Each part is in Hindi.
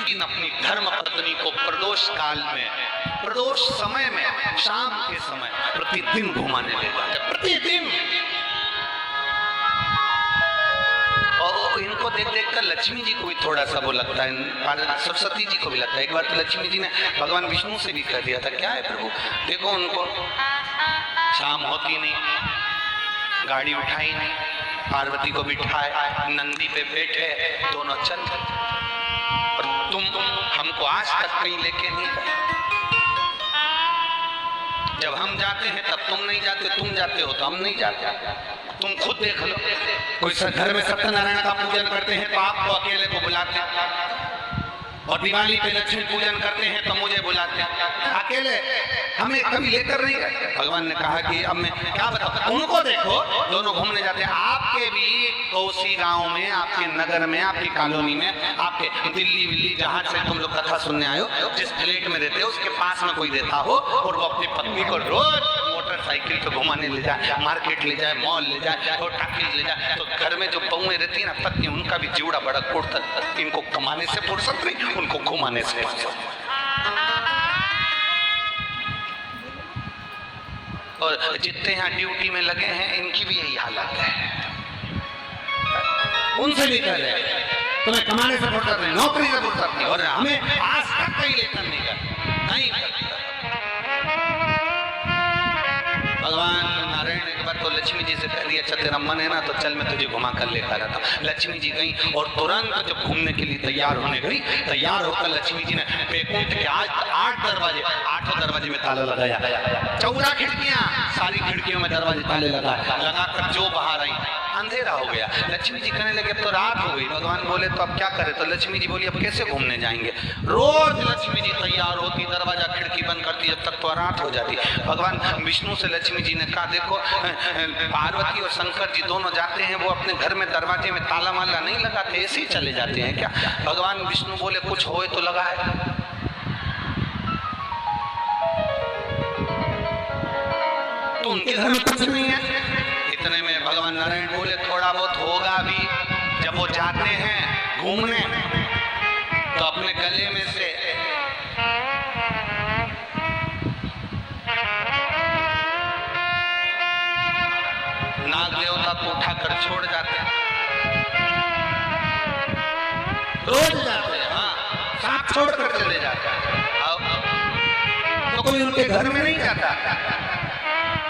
प्रतिदिन अपनी धर्म पत्नी को प्रदोष काल में, प्रदोष समय में, शाम के समय प्रतिदिन घुमाने ले जाते, प्रतिदिन। और इनको देख देख कर लक्ष्मी जी को भी थोड़ा सा वो लगता है, सरस्वती जी को भी लगता है। एक बार तो लक्ष्मी जी ने भगवान विष्णु से भी कह दिया था, क्या है प्रभु देखो उनको शाम होती नहीं, गाड़ी उठाई नहीं, पार्वती को बिठाए, नंदी पे बैठे, दोनों चल और तुम हमको आज तक कहीं लेके नहीं गए। जब हम जाते हैं तब तुम नहीं जाते, तुम जाते हो तो हम नहीं जाते। तुम खुद देख लो, कोई घर में सत्यनारायण का पूजन करते हैं तो आपको अकेले को बुलाते हैं, और दिवाली पे लक्ष्मी पूजन करते हैं तो मुझे बुलाते हैं, अकेले हमें कभी लेकर नहीं गए। भगवान ने कहा कि अब मैं क्या बताऊं, उनको देखो दोनों घूमने जाते हैं। आपके भी कोसी गांव में, आपके नगर में, आपकी कॉलोनी में, आपके दिल्ली विल्ली जहां से तुम लोग कथा सुनने आए हो, जिस फ्लैट में रहते हो उसके पास में कोई रहता हो और वो अपनी पत्नी को रोज मोटरसाइकिल पे घुमाने ले जाए, मार्केट ले जाए, मॉल ले जाए और टाकीज ले जाए, तो घर में जो बहुएं रहती है ना पत्नी, उनका भी जीवड़ा बड़ा उड़ता। इनको कमाने से फुर्सत नहीं, उनको घुमाने से फुर्सत। और जितने यहाँ ड्यूटी में लगे हैं इनकी भी यही हालत है। उनसे भी कह रहे तुम्हें कमाने से फुर्सत नहीं, नौकरी से फुर्सत नहीं, और हमें आज तक कहीं लेकर नहीं गए, नहीं। भगवान नारायण एक बार तो लक्ष्मी जी से कह दिया, अच्छा तेरा मन है ना तो चल मैं तुझे घुमा कर लेकर आता हूँ। लक्ष्मी जी गई और तुरंत जब घूमने के लिए तैयार होने गई, तैयार होकर लक्ष्मी जी ने बैकुंठ के आज 8 दरवाजे, 8 दरवाजे में ताला लगाया, 14 खिड़कियां, सारी खिड़कियों में दरवाजे ताले लगाकर जो बाहर आई, अंधेरा हो गया। लक्ष्मी जी कहने लगे अब तो रात हो गई। भगवान बोले तो अब क्या करें, तो लक्ष्मी जी बोली अब कैसे घूमने जाएंगे। रोज लक्ष्मी जी तैयार होती, दरवाजा खिड़की बंद करती, जब तक तो रात हो जाती। भगवान विष्णु से लक्ष्मी जी ने कहा देखो पार्वती और शंकर जी दोनों जाते हैं, वो अपने घर में दरवाजे में ताला माला नहीं लगाते, ऐसे ही चले जाते हैं क्या। भगवान विष्णु बोले कुछ होए तो लगाए। तो उनके घर में कुछ नहीं है। इतने में भगवान नारायण बोले थोड़ा बहुत होगा भी। जब वो जाते हैं घूमने तो अपने गले में से नाग देवता को उठाकर छोड़ जाते हैं, रोज जाते हैं, हाँ सांप छोड़ कर चले जाते हैं। अब तो कोई उनके घर में नहीं जाता।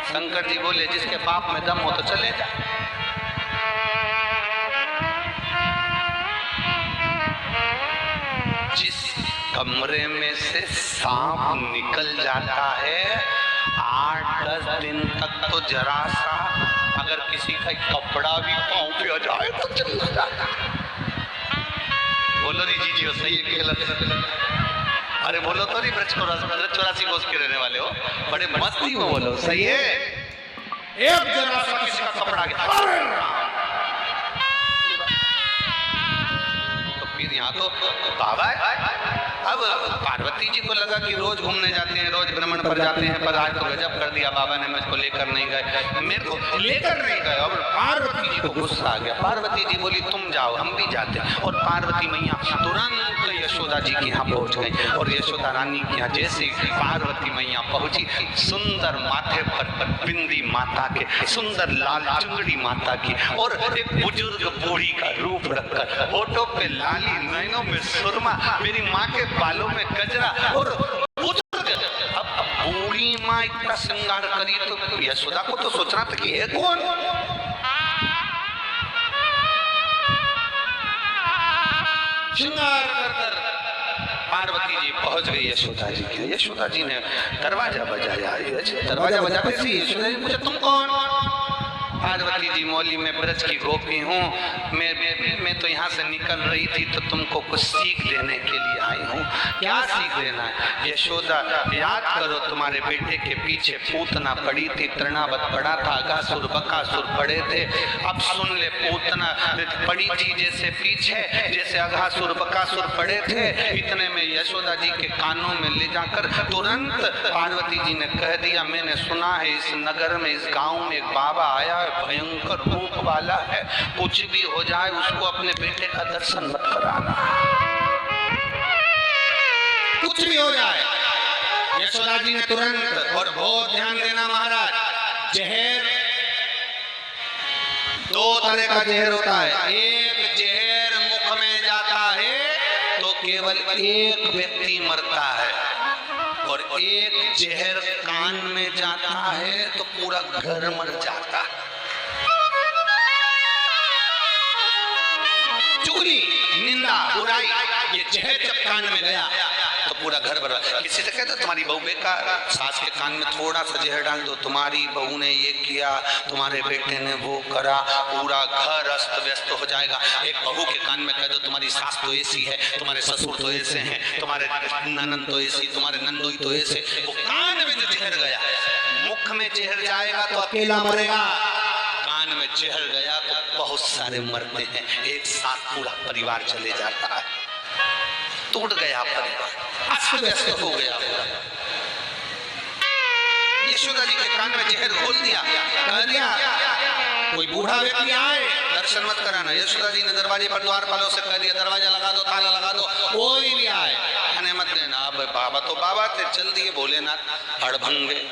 शंकर जी बोले जिसके पाप में दम हो तो चले जा। जिस कमरे में से सांप निकल जाता है 8-10 दिन तक तो जरा सा अगर किसी का कपड़ा भी पांव पे आ जाए तो चला जाता। बोलो नहीं जी सही है गलत? अरे बोलो तो नहीं, ब्रज 84 कोस के रहने वाले हो, बड़े मस्ती में बोलो, सही है। एक जरा सा किसी का कपड़ा गया तो फिर यहाँ तो बाबा है। अब पार्वती जी को लगा कि रोज घूमने जाते हैं, रोज भ्रमण पर जाते हैं, पर आज तो गजब कर दिया बाबा ने, मुझको लेकर नहीं गए, मेरे को लेकर नहीं गए। और पार्वती जी को गुस्सा आ गया। पार्वती जी बोली तुम जाओ हम भी जाते। और पार्वती मैया तुरंत यशोदा जी के यहाँ पहुंच गई। और यशोदा रानी के यहाँ जैसे पार्वती मैया पहुंची, सुंदर माथे पर बिंदी माता के, सुंदर लाल चुंदड़ी माता की, और एक बुजुर्ग बूढ़ी का रूप रखकर, होठों पे लाली, नैनों में सुरमा, मेरी माँ के बालों में गजरा, और बुजुर्ग। अब बूढ़ी माँ इतना श्रृंगार करी तो यशोदा को तो सोचना था कि ये कौन। श्रृंगार कर पार्वती जी पहुंच गई यशोदा जी के। यशोदा जी ने दरवाजा बजाया। दरवाजा बजाते थे यशोदा जी पूछा तुम कौन। पार्वती जी मौली में ब्रज की गोपी हूँ, मैं तो यहाँ से निकल रही थी तो तुमको कुछ सीख देने के लिए आई हूँ। क्या सीख देना है। यशोदा याद करो तुम्हारे बेटे के पीछे पूतना पड़ी थी, तृणावत पड़ा था, अघासुर बकासुर पड़े थे। अब सुन ले, पूतना पड़ी थी जैसे पीछे, जैसे अघासुर बकासुर पड़े थे। इतने में यशोदा जी के कानों में ले जाकर तुरंत पार्वती जी ने कह दिया मैंने सुना है इस नगर में, इस गाँव में एक बाबा आया है, भयंकर रूप वाला है, कुछ भी हो जाए उसको अपने बेटे का दर्शन मत कराना। भी हो जाए। यशोदा जी ने तुरंत, और बहुत ध्यान देना महाराज, जहर दो तरह का जहर होता है। एक जहर मुख में जाता है तो केवल एक व्यक्ति मरता है, और एक जहर कान में जाता है तो पूरा घर मर जाता है। चुगली, निंदा, बुराई, ये जहर जब कान में गया तो पूरा घर बर्बाद। किसी से कहते तुम्हारी बहू बेकार, सास के कान में थोड़ा सा जहर डाल दो, तुम्हारी बहू ने ये किया, तुम्हारे बेटे ने वो करा, पूरा घर अस्त व्यस्त हो जाएगा। एक बहू के कान में कह दो तुम्हारी सास तो ऐसी है, तुम्हारे ससुर तो ऐसे हैं, तुम्हारे ननद तो ऐसी, तुम्हारे नंदोई तो ऐसे। वो कान में जो जहर गया, मुख में जहर जाएगा तो अकेला मरेगा, कान में जहर गया तो बहुत सारे मरते हैं, एक साथ पूरा परिवार चले जाता है। टूट गया परिवार, अस्त व्यस्त हो गया। यशोदा जी के कान में जहर घोल दिया, कह दिया कोई बूढ़ा व्यक्ति आए दर्शन मत कराना। यशोदा जी ने दरवाजे पर द्वारपालों से कह दिया दरवाजा लगा दो, ताला लगा दो, कोई भी आए आने मत देना। अब बाबा तो बाबा थे, चल दिए भोलेनाथ अड़भंगे।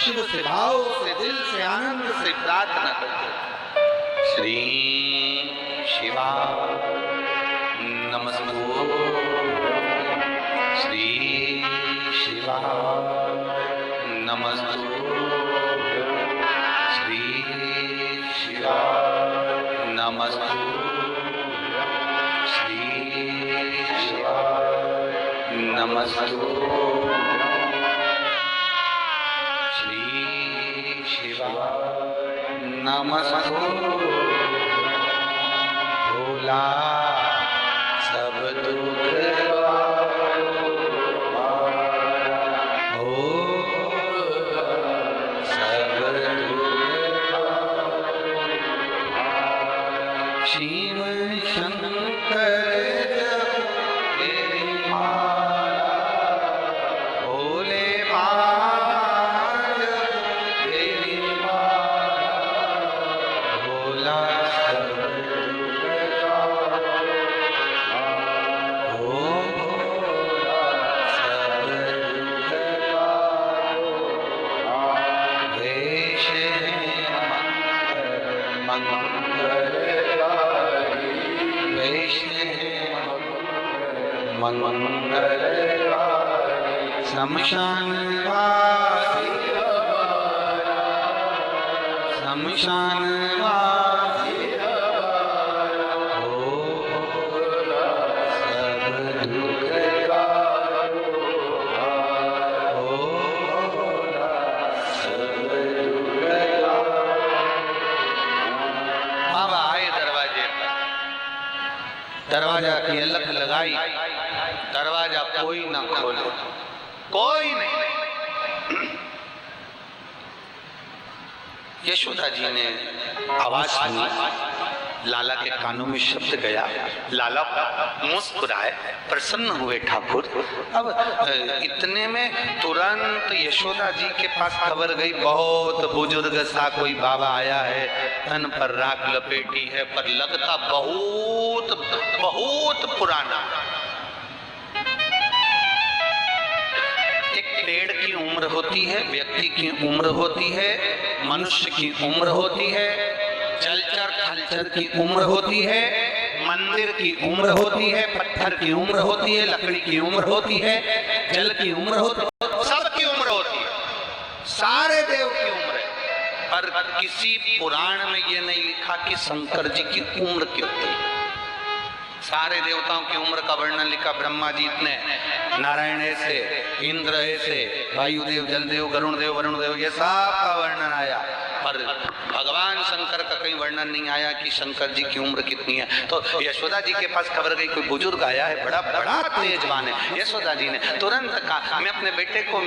शिव से भाव से दिल से आनंद से प्रार्थना करते श्री शिवा नमस्तुभ्यं श्री शिवा नमस्तुभ्यं श्री शिवा नमस्तुभ्यं श्री शिवा नमस्तुभ्यं श्री शिवा नमस्तुभ्यं भोला सब दुख हो सब दुख शिव शंकर तेरी माला भोले बाबा तेरी माला भोला सब शमशान शमशान हो सब दुख हो सब दुख बाबा आए दरवाजे पर दरवाजा की अलग लगाई दरवाजा कोई ना खोले कोई नहीं यशोदा जी ने आवाज सुनी लाला के कानों में शब्द गया लाला मुस्कुराए प्रसन्न हुए ठाकुर अब इतने में तुरंत यशोदा जी के पास खबर गई बहुत बुजुर्ग सा कोई बाबा आया है तन पर राख लपेटी है पर लगता बहुत बहुत पुराना पेड़ की उम्र होती है व्यक्ति की उम्र होती है मनुष्य की उम्र होती है जलचर थलचर की उम्र होती है मंदिर की उम्र होती है पत्थर की उम्र होती है लकड़ी की उम्र होती है जल की उम्र होती है सबकी उम्र होती है सारे देव की उम्र है पर किसी पुराण में ये नहीं लिखा कि शंकर जी की उम्र क्या होती है सारे देवताओं की उम्र का वर्णन लिखा ब्रह्मा जी ने नारायण ऐसे इंद्र ऐसे वायुदेव जलदेव गरुण देव वरुण देव ये सब का वर्णन आया पर भगवान शंकर का कहीं वर्णन नहीं आया कि शंकर जी की उम्र कितनी है तो यशोदा जी के पास खबर गई कोई बुजुर्ग आया है बड़ा बड़ा तेजवान है यशोदा जी ने तुरंत कहा मैं अपने बेटे को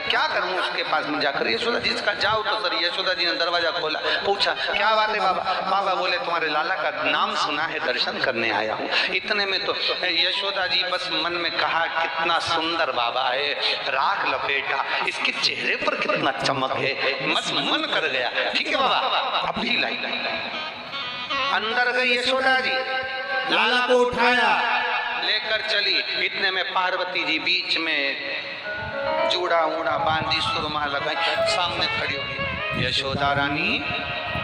क्या करूं उसके पास में जाकर यशोदा जी इसका जाओ तो सर यशोदा जी ने दरवाजा खोला पूछा क्या बात है बाबा बाबा बोले तुम्हारे लाला का नाम सुना है दर्शन करने आया हूँ इतने में तो यशोदा जी बस मन में कहा कितना सुंदर बाबा है राख लपेटा इसके चेहरे पर कितना चमक है मत मन कर गया ठीक है बाबा अभी लाई अंदर गई यशोदा जी लाला को उठाया लेकर चली इतने में पार्वती जी बीच में जूड़ा ऊड़ा बांधी सुरमा लगाई सामने खड़ी होगी यशोदा रानी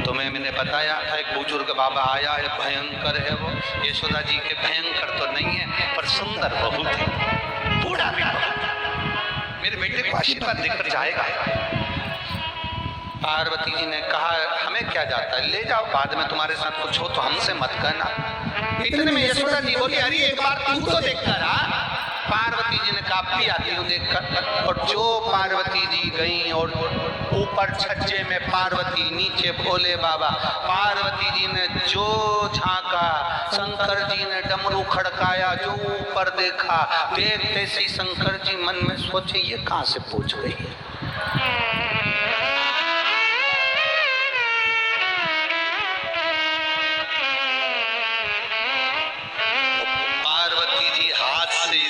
तुम्हें मैंने बताया था एक बुजुर्ग बाबा आया है भयंकर है वो यशोदा जी के भयंकर तो नहीं है पर सुंदर बहुत है बूढ़ा भी बहुत मेरे बेटे को आशीर्वाद देकर जाएगा पार्वती जी ने कहा हमें क्या जाता है ले जाओ बाद में तुम्हारे साथ कुछ हो तो हमसे मत कहना इतने में यशोदा जी बोली अरे एक बार तू तो देखकर आ पार्वती जी ने कहा भी आती हूँ देखकर और जो पार्वती जी गई और ऊपर छज्जे में पार्वती नीचे भोले बाबा पार्वती जी ने जो झांका शंकर जी ने डमरू खड़काया जो ऊपर देखा देखते सी शंकर जी मन में सोचे ये कहाँ से पूछ गई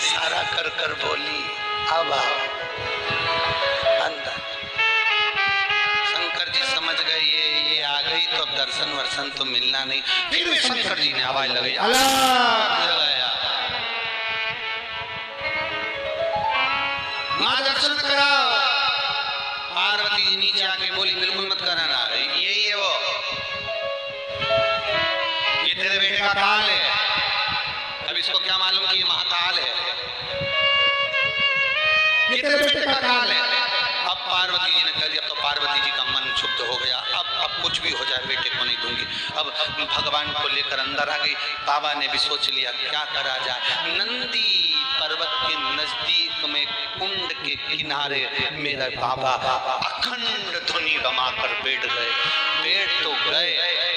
इशारा कर कर बोली अब अंदर शंकर जी समझ गए ये आ गई तो अब दर्शन वर्शन तो मिलना नहीं फिर भी शंकर जी ने आवाज लगाई मां दर्शन कराओ इसको क्या मालूम कि ये महाकाल है, ये तेरे बेटे का काल है। अब पार्वती जी ने कह दिया, अब तो पार्वती जी का मन क्षुब्ध हो गया, अब कुछ भी हो जाए बेटे को नहीं दूंगी। अब भगवान को लेकर अंदर आ गई। बाबा ने भी सोच लिया क्या करा जाए। नंदी पर्वत के नजदीक में कुंड के किनारे मेरा बाबा अखंड धुनी रमाकर बैठ गए। बैठ तो गए,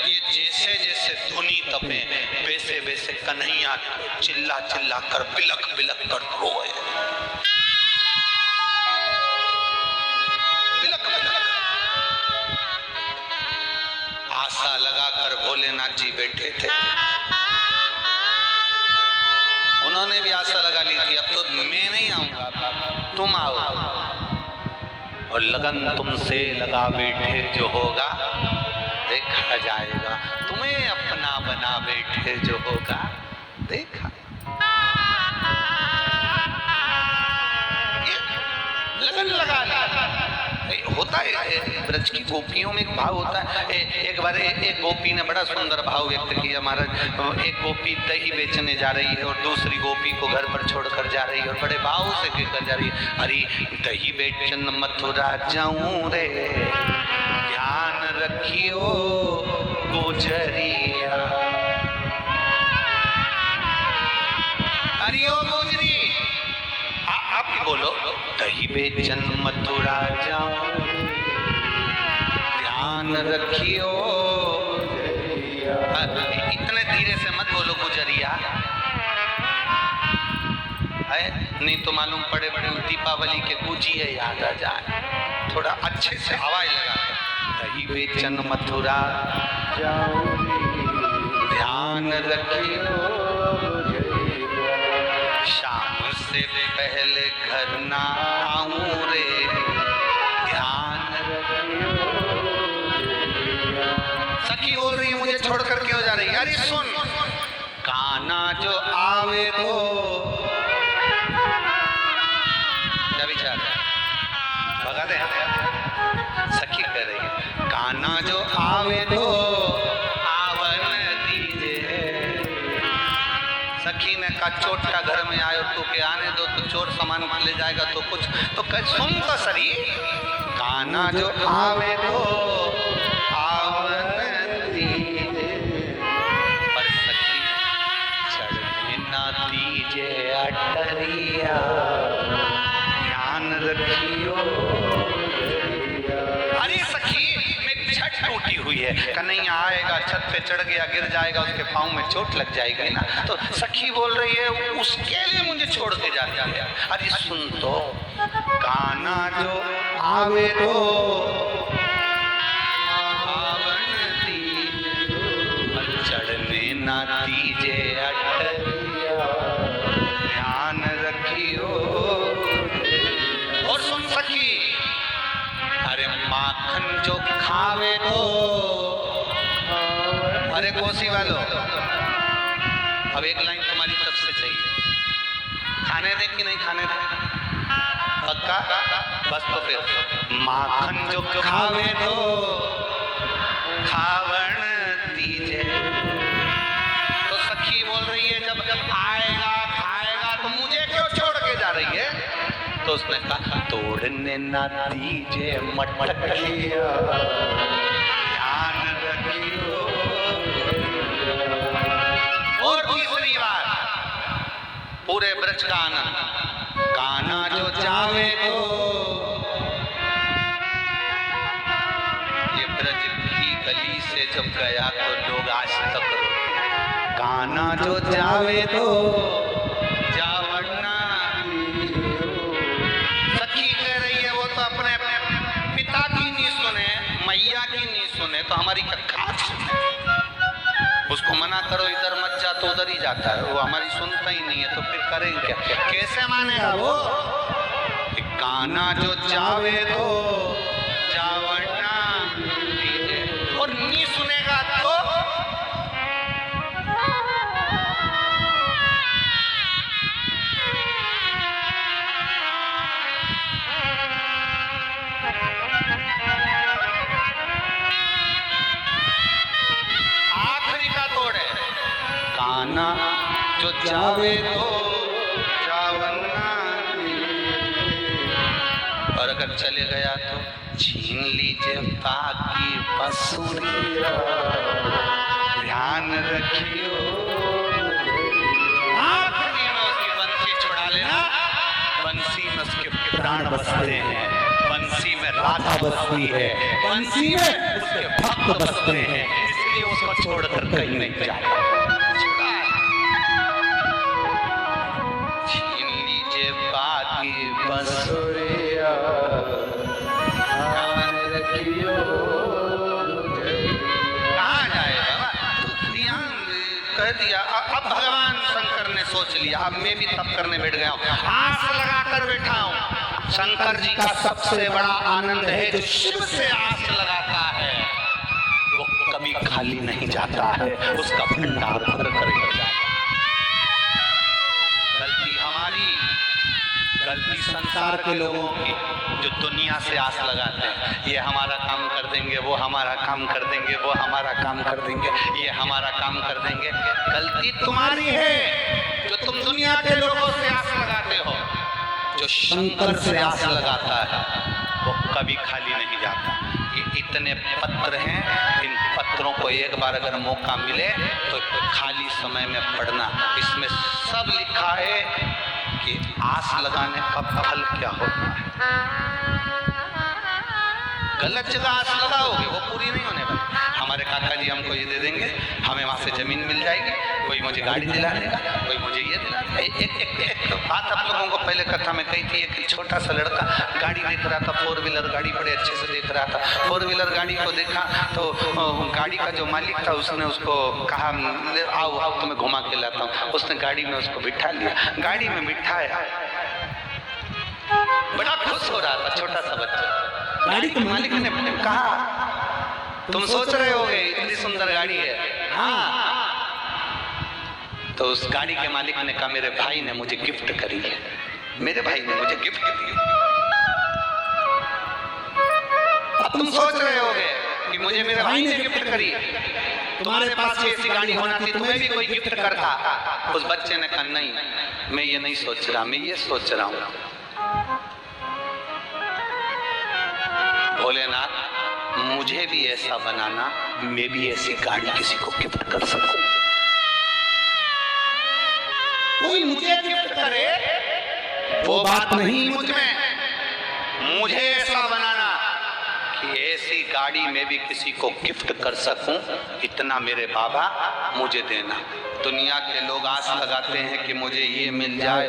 ये जैसे जैसे धुनी तपे वैसे वैसे कन्हैया चिल्ला चिल्ला कर बिलक बिलक कर रोए। आशा लगाकर भोलेनाथ जी बैठे थे, उन्होंने भी आशा लगा ली थी अब तो मैं नहीं आऊंगा, तुम आओ। और लगन तुमसे लगा बैठे जो होगा देखा जाएगा, तुम्हें अपना बना बैठे जो होगा देखा। ये लगन लगा लिया होता है। ब्रज की गोपियों में एक भाव होता है। एक बार एक गोपी ने बड़ा सुंदर भाव व्यक्त किया। महाराज, एक गोपी दही बेचने जा रही है और दूसरी गोपी को घर पर छोड़कर जा रही है और बड़े भाव से कहकर जा रही है, अरे दही बेचन मथुरा जाऊं रे, ध्यान रखियो गुजरिया। अरे ओ गुजरी, आप ही बोलो, दही बेचन मथुरा जाऊं, ध्यान रखियो। इतने धीरे से मत बोलो गुजरिया, है नहीं तो मालूम पड़े दीपावली के गुजिया याद आ जाए। थोड़ा अच्छे से आवाज लगा, दही बेचन मथुरा जाऊं, ध्यान रखियो। शाम से पहले घर ना आऊं रे, ध्यान रखियो। सखी बोल रही है मुझे छोड़कर क्यों जा रही है? अरे सुन, काना जो आवे तो क्या विचार भगा दे। सखी कह रही है, काना जो आवे तो आवन दीजे। सखी ने कहा चोटा घर में आयो तो के आने दो, तो चोर सामान ले जाएगा तो कुछ तो कह सुन तो सरी, काना जो आवे तो आवन दीजे। पर सखी चढ़ने ना दीजे अटरिया, ध्यान रखियो। अरे सखी मेरी छत टूटी हुई है, कन्हैया आएगा छत पे चढ़ गया गिर जाएगा, उसके पाँव में चोट लग जाएगी ना। तो सखी बोल रही है उसके लिए मुझे छोड़ के जा रही है। अरे सुन तो, काना जो आवे तो आवन दीजे, चढ़ने ना दीजे अटरिया, ध्यान रखियो। और सुन सखी, अरे माखन जो खावे तो, अरे कोसी वालों अब एक लाइन तुम्हारी तरफ से चाहिए, खाने दे कि नहीं खाने दे? पक्का? बस तो फिर माखन जो खावे तो खावन दीजे। तो सखी बोल रही है जब आएगा खाएगा तो मुझे क्यों छोड़ के जा रही है? तो उसने कहा तोड़ने ना दीजिए मटकिया, ध्यान रखियो। और तीसरी बार पूरे ब्रज का आनंद, काना जो जावे तो, ये ब्रज की गली से जब गया तो लोग आज तक रोते, काना जो जावे तो जावड़ना। सखी कह रही है वो तो अपने पिता की नहीं सुने, मैया की नहीं सुने, तो हमारी क्या खास? उसको मना करो इधर मत जा तो उधर ही जाता है, वो हमारी सुनता ही नहीं है, तो फिर करेंगे क्या? कैसे मानेगा वो? काना जो जावे तो जावड़ना दीजे, और नहीं सुनेगा तो आखिरी का तोड़ है, काना जो जावे तो जावन्ना, और अगर चले गया तो छीन लीजिए बाकी बंसुरिया, ध्यान रखियो। आखिरी में उसकी बंसी छुड़ा लेना, बंसी में उसके प्राण बसते हैं, बंसी में राधा बसती है, बंसी में उसके भक्त बसते हैं, इसलिए उसको छोड़कर कहीं नहीं जाए। छीन लीजिए बाकी बंसुरिया, ध्यान रखियो। कहाँ जाएगा? कह दिया। अब भगवान शंकर ने सोच लिया, अब मैं भी तप करने बैठ गया हूँ, आस लगाकर बैठा हूँ। शंकर जी का सबसे बड़ा आनंद है जो शिव से आस लगाता है वो कभी खाली नहीं जाता है, उसका भंडार भर कर जाता है। गलती हमारी, गलती संसार के लोगों की जो दुनिया से आस लगाते हैं, ये हमारा काम कर देंगे, वो हमारा काम कर देंगे, वो हमारा काम कर देंगे, ये हमारा काम कर देंगे। गलती तुम्हारी है जो तुम दुनिया के लोगों से आस लगाते हो। जो शंकर से आस लगाता है वो कभी खाली नहीं जाता। ये इतने पत्र हैं, इन पत्रों को एक बार अगर मौका मिले तो खाली समय में पढ़ना। इसमें सब लिखा है कि आस लगाने का फल क्या होता है। गलत जगह आस लगाओगे वो पूरी नहीं होने वाली। हमारे काका जी हमको ये दे देंगे, हमें वहाँ से जमीन मिल जाएगी, कोई मुझे गाड़ी दिला देगा, कोई मुझे ये दिला देगा। एक बात आप लोगों को पहले कथा में कही थी। एक छोटा सा लड़का गाड़ी देख रहा था, 4 व्हीलर गाड़ी बड़े अच्छे से देख रहा था। 4 व्हीलर गाड़ी को देखा तो गाड़ी का जो मालिक था उसने उसको कहा आओ आओ तुम्हें घुमा के लाता हूँ। उसने गाड़ी में उसको बिठा लिया, गाड़ी में बिठाया, बड़ा खुश हो रहा था छोटा सा बच्चा। गाड़ी के मालिक ने कहा तुम सोच रहे होगे इतनी सुंदर गाड़ी है। हाँ। तो उस गाड़ी के मालिक ने कहा मेरे भाई ने मुझे गिफ्ट करी है, मेरे भाई ने मुझे गिफ्ट दी। अब तुम सोच रहे होगे कि मुझे मेरे भाई ने गिफ्ट करी, तुम्हारे पास ऐसी गाड़ी होना थी, तुम्हें भी कोई गिफ्ट करता। उस बच्चे ने कहा नहीं, मैं ये नहीं सोच रहा, मैं ये सोच रहा हूँ भोलेनाथ मुझे भी ऐसा बनाना, मैं भी ऐसी गाड़ी किसी को गिफ्ट कर सकूं। कोई मुझे गिफ्ट करे वो बात नहीं मुझ में, मुझे ऐसा बनाना कि ऐसी गाड़ी में भी किसी को गिफ्ट कर सकूं, इतना मेरे बाबा मुझे देना। दुनिया के लोग आस लगाते हैं कि मुझे ये मिल जाए,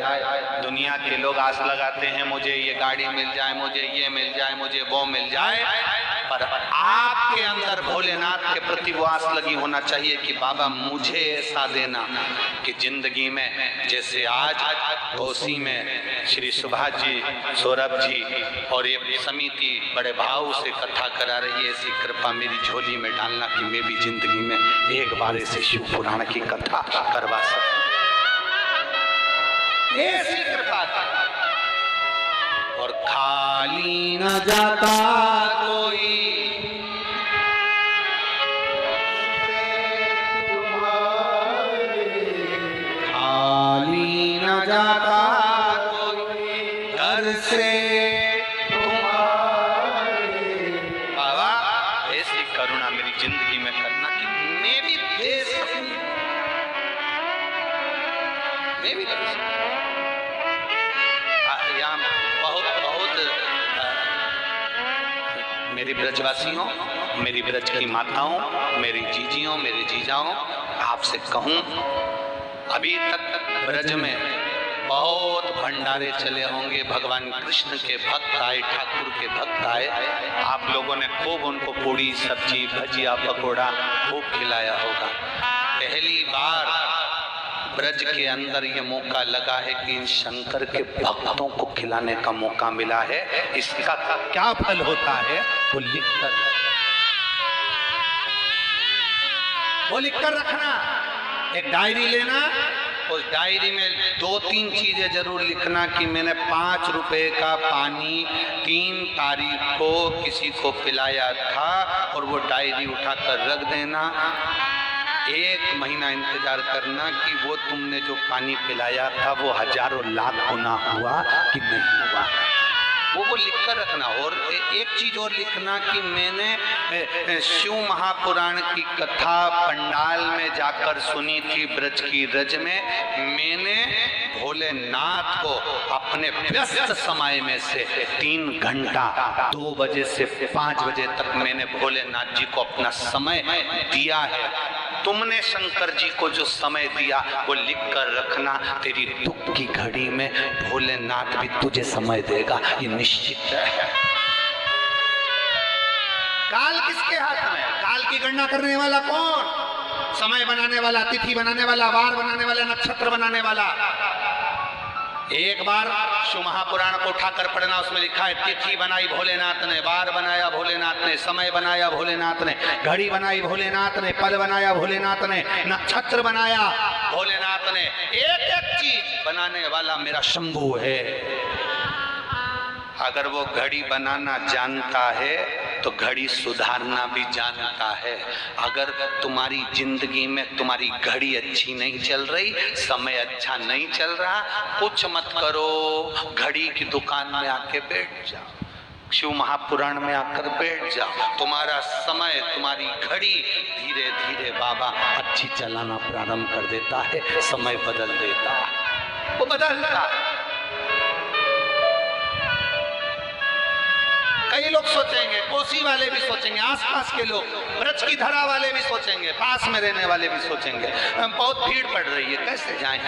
दुनिया के लोग आस लगाते हैं मुझे ये गाड़ी मिल जाए, मुझे ये मिल जाए, मुझे वो मिल जाए, पर आपके अंदर भोलेनाथ के प्रति वो आस लगी होना चाहिए कि बाबा मुझे ऐसा देना कि जिंदगी में जैसे आज कोसी में श्री सुभाष जी, सौरभ जी और ये समिति बड़े भाव से कथा करा रही है, ऐसी कृपा मेरी झोली में डालना कि मैं भी जिंदगी में एक बार ऐसे शिव पुराण की कथा करवा सकूं। ऐसी कृपा और खाली न जाता कोई, खाली न जाता कोई घर से तुम्हारे। बाबा ऐसी करुणा मेरी जिंदगी में करना कि मैं भी दे सकूं, मैं भी दे सकूं। यहाँ बहुत मेरी ब्रजवासियों, मेरी ब्रज की माताओं, मेरी जीजियों, मेरे जीजाओं, आपसे कहूं अभी तक ब्रज में बहुत भंडारे चले होंगे, भगवान कृष्ण के भक्त आए, ठाकुर के भक्त आए, आप लोगों ने खूब उनको पूड़ी सब्जी भजिया पकोड़ा खूब खिलाया होगा। पहली बार ब्रज के अंदर ये मौका लगा है कि इन शंकर के भक्तों को खिलाने का मौका मिला है। इसका क्या फल होता है वो लिख कर रखना। एक डायरी लेना, उस डायरी में 2-3 चीजें जरूर लिखना कि मैंने 5 रुपए का पानी 3 तारीख को किसी को पिलाया था, और वो डायरी उठाकर रख देना। 1 महीना इंतजार करना कि वो तुमने जो पानी पिलाया था वो हजारों लाख गुना हुआ कि नहीं हुआ, वो लिख कर रखना। और एक चीज और लिखना कि मैंने शिव महापुराण की कथा पंडाल में जाकर सुनी थी ब्रज की रज में। मैंने भोलेनाथ को अपने व्यस्त समय में से 3 घंटा 2 बजे से 5 बजे तक मैंने भोलेनाथ जी को अपना समय दिया है। तुमने शंकर जी को जो समय दिया वो लिख कर रखना। तेरी दुख की घड़ी में भोलेनाथ भी तुझे समय देगा, ये निश्चित है। काल किसके हाथ में? काल की गणना करने वाला कौन? समय बनाने वाला, तिथि बनाने वाला, वार बनाने वाला, नक्षत्र बनाने वाला। एक बार शिव महापुराण को उठाकर पढ़ना, उसमें लिखा है तिथि बनाई भोलेनाथ ने, वार बनाया भोलेनाथ ने, समय बनाया भोलेनाथ ने, घड़ी बनाई भोलेनाथ ने, पल बनाया भोलेनाथ ने, नक्षत्र बनाया भोलेनाथ ने। एक एक चीज बनाने वाला मेरा शंभू है। अगर वो घड़ी बनाना जानता है तो घड़ी सुधारना भी जानता है। अगर तुम्हारी जिंदगी में तुम्हारी घड़ी अच्छी नहीं चल रही, समय अच्छा नहीं चल रहा, कुछ मत करो, घड़ी की दुकान में आके बैठ जाओ, शिव महापुराण में आकर बैठ जाओ। तुम्हारा समय, तुम्हारी घड़ी धीरे धीरे बाबा अच्छी चलाना प्रारंभ कर देता है, समय बदल देता है, वो बदलता है। कई लोग सोचेंगे, कोसी वाले भी सोचेंगे, आसपास के लोग, ब्रज की धरा वाले भी सोचेंगे, पास में रहने वाले भी सोचेंगे बहुत भीड़ पड़ रही है, कैसे जाएं,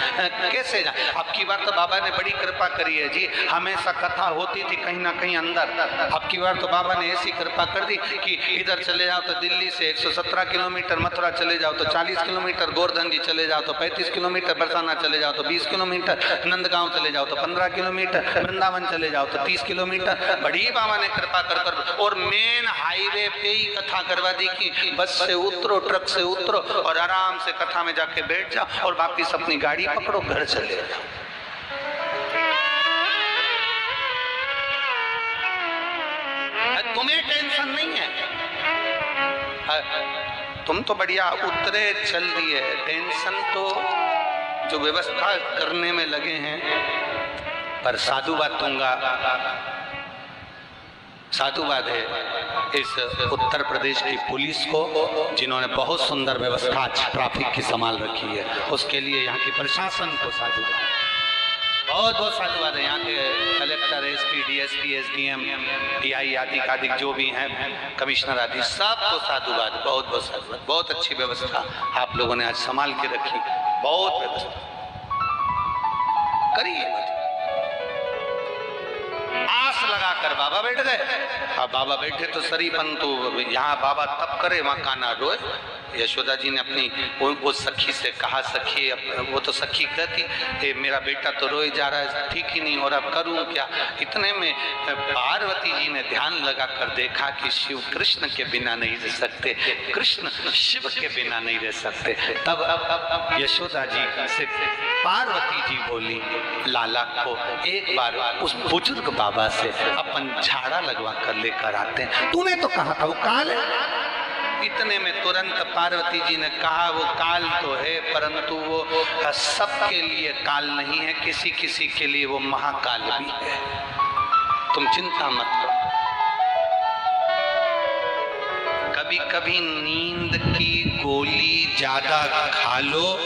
कैसे जाएं। अब की बार तो बाबा ने बड़ी कृपा करी है जी, हमेशा कथा होती थी कहीं ना कहीं अंदर। अब की बार तो बाबा ने ऐसी कृपा कर दी कि इधर चले जाओ तो दिल्ली से 117 किलोमीटर, मथुरा चले जाओ तो 40 किलोमीटर, गोवर्धन चले जाओ तो 35 किलोमीटर, बरसाना चले जाओ तो 20 किलोमीटर, नंदगांव चले जाओ तो 15 किलोमीटर, वृंदावन चले जाओ तो 30 किलोमीटर। बड़ी बाबा ने कृपा कर कर और मेन हाईवे पे ही कथा करवा दी कि बस से उतरो, ट्रक से उतरो और आराम से कथा में जाके बैठ जाओ और वापिस अपनी गाड़ी पकड़ो, घर चले जाओ। तुम्हें टेंशन नहीं है, तुम तो बढ़िया उतरे चल दिए, टेंशन तो जो व्यवस्था करने में लगे हैं। पर साधुवाद दूंगा, साधुवाद है इस उत्तर प्रदेश की पुलिस को, जिन्होंने बहुत सुंदर व्यवस्था ट्रैफिक की संभाल रखी है, उसके लिए यहाँ की प्रशासन को साधुवाद, बहुत बहुत साधुवाद है। यहाँ के collector, SP, DSP, SDM, TI आदि आदि जो भी हैं, कमिश्नर आदि, सबको साधुवाद, बहुत बहुत साधुवाद। बहुत अच्छी व्यवस्था आप लोगों ने आज संभाल के रखी, बहुत व्यवस्था करिए। आस लगाकर बाबा बैठ गए। अब बाबा बैठे तो शरीफन तो यहाँ बाबा तब करे वहाँ काना रोए। यशोदा जी ने अपनी वो सखी से कहा, सखी, वो तो सखी कहती मेरा बेटा तो रोए जा रहा है, ठीक ही नहीं हो रहा, करूँ क्या। इतने में पार्वती जी ने ध्यान लगाकर देखा कि शिव कृष्ण के बिना नहीं रह सकते, कृष्ण शिव के बिना नहीं रह सकते। तब यशोदा जी से पार्वती जी बोली, लाला को एक बार उस बुजुर्ग बाबा से अपन झाड़ा लगवा कर लेकर आते हैं, तूने तो कहा था वो काल है। इतने में तुरंत पार्वती जी ने कहा, वो काल तो है परंतु वो सबके लिए काल नहीं है, किसी किसी के लिए वो महाकाल भी है, तुम चिंता मत करो। कभी कभी नींद की गोली ज्यादा खा लो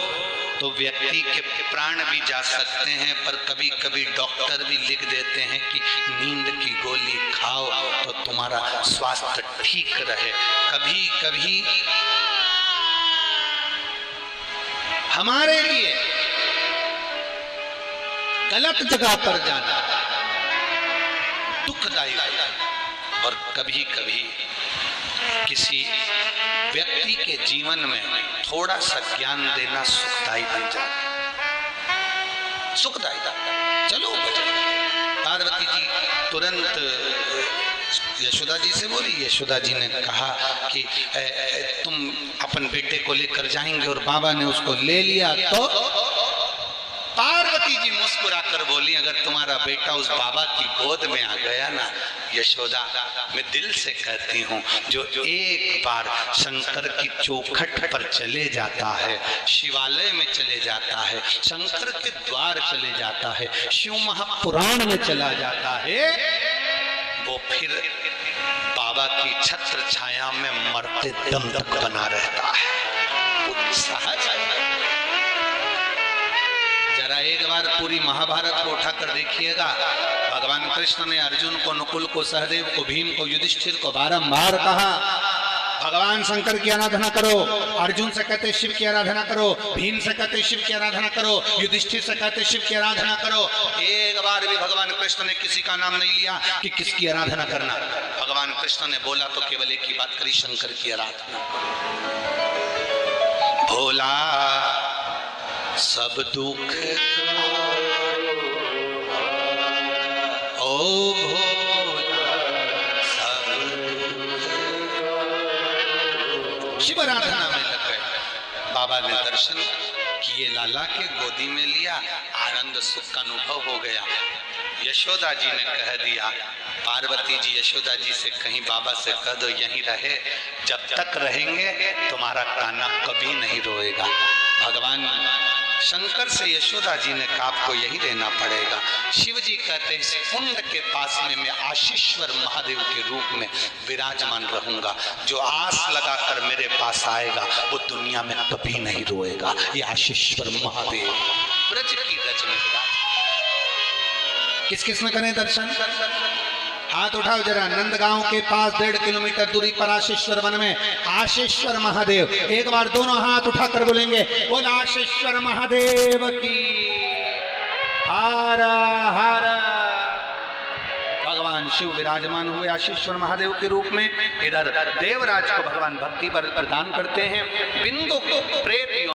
तो व्यक्ति के प्राण भी जा सकते हैं, पर कभी कभी डॉक्टर भी लिख देते हैं कि नींद की गोली खाओ तो तुम्हारा स्वास्थ्य ठीक रहे। कभी कभी हमारे लिए गलत जगह पर जाना दुखदायी है, और कभी कभी किसी व्यक्ति के जीवन में थोड़ा सा ज्ञान देना सुखदायी बन जाता, सुखदायी। चलो पार्वती जी तुरंत यशोदा जी से बोली। यशोदा जी ने कहा कि तुम अपन बेटे को लेकर जाएंगे, और बाबा ने उसको ले लिया। तो पार्वती जी मुस्कुराकर बोली, अगर तुम्हारा बेटा उस बाबा की गोद में आ गया ना यशोदा मैं दिल से कहती हूँ, जो एक बार शंकर की चौखट पर चले जाता है, शिवालय में चले जाता है, शंकर के द्वार चले जाता है, शिव महापुराण में चला जाता है, वो फिर बाबा की छत्र छाया में मरते दम तक बना रहता है। वो सहज है। जरा एक बार पूरी महाभारत को उठाकर देखिएगा। भगवान कृष्ण ने अर्जुन को, नकुल को, सहदेव को, भीम को, युधिष्ठिर को बारंबार कहा, भगवान शंकर की आराधना करो। अर्जुन से कहते शिव की आराधना करो, भीम से कहते शिव की आराधना करो, युधिष्ठिर से कहते शिव की आराधना करो। एक बार भी भगवान कृष्ण ने किसी का नाम नहीं लिया कि किसकी आराधना करना। भगवान कृष्ण ने बोला तो केवल एक ही बात करी, शंकर की आराधना। भोला सब दुख ओ भोला सब शिव आराधना में लग गए। बाबा ने दर्शन किए, लाला के गोदी में लिया, आनंद सुख का अनुभव हो गया। यशोदा जी ने कह दिया, पार्वती जी यशोदा जी से कहीं बाबा से कह दो यहीं रहे, जब तक रहेंगे तुम्हारा काना कभी नहीं रोएगा। भगवान शंकर से यशोदा जी ने कहा आपको यही रहना पड़ेगा। शिव जी कहते इस कुंड के पास में मैं आशीश्वर महादेव के रूप में विराजमान रहूंगा। जो आस लगाकर मेरे पास आएगा वो दुनिया में कभी नहीं रोएगा। ये आशीश्वर महादेव ब्रज की रज में विराज। किस किस में करें दर्शन? हाथ उठाओ जरा। नंदगांव के पास 1.5 किलोमीटर दूरी पर आशीश्वर वन में आशीश्वर महादेव। एक बार दोनों हाथ उठाकर बोलेंगे, बोल आशीश्वर महादेव की। हर हर। भगवान शिव विराजमान हुए आशीश्वर महादेव के रूप में। इधर देवराज को भगवान भक्ति पर प्रदान करते हैं। बिंदु को प्रेत